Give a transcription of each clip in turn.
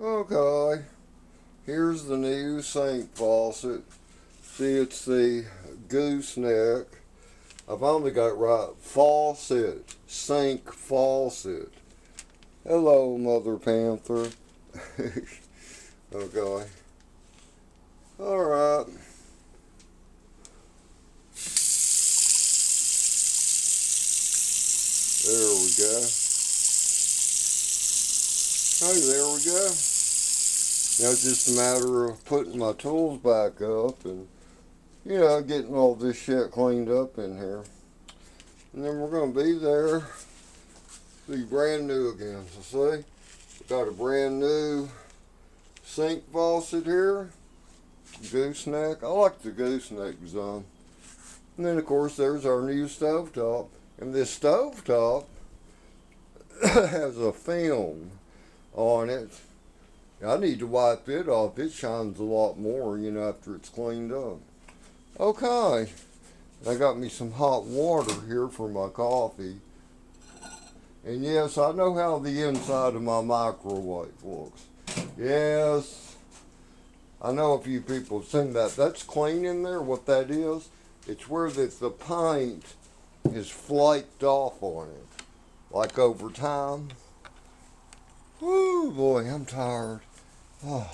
Okay, here's the new sink faucet. See, it's the gooseneck. I've only got right faucet, sink faucet. Hello, Mother Panther. Okay. Alright. There we go. Hey, there we go. Now it's just a matter of putting my tools back up and, getting all this shit cleaned up in here. And then we're going to be there. Be brand new again. So see, we got a brand new sink faucet here. Gooseneck. I like the gooseneck design. And then of course there's our new stovetop. And this stovetop has a film on it. I need to wipe it off. It shines a lot more, after it's cleaned up. Okay. I got me some hot water here for my coffee. And yes, I know how the inside of my microwave looks. Yes, I know a few people have seen that. That's clean in there. What that is, it's where the paint is flaked off on it. Like over time. Woo, boy, I'm tired. Oh.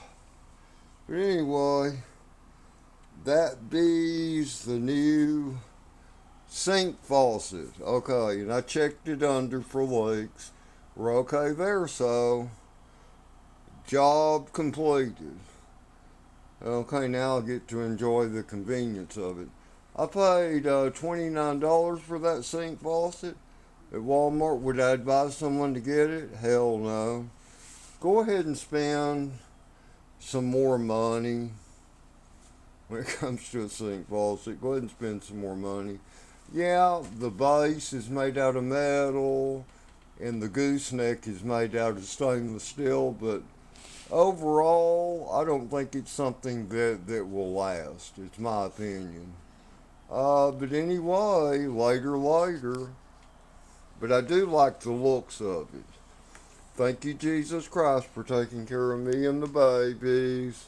But anyway, that be's the new sink faucet. Okay, and I checked it under for leaks. We're okay there, so job completed. Okay, now I get to enjoy the convenience of it. I paid $29 for that sink faucet at Walmart. Would I advise someone to get it? Hell no. Go ahead and spend some more money when it comes to a sink faucet. Go ahead and spend some more money. Yeah, the base is made out of metal and the gooseneck is made out of stainless steel, but overall, I don't think it's something that will last. It's my opinion. But anyway, later. But I do like the looks of it. Thank you, Jesus Christ, for taking care of me and the babies.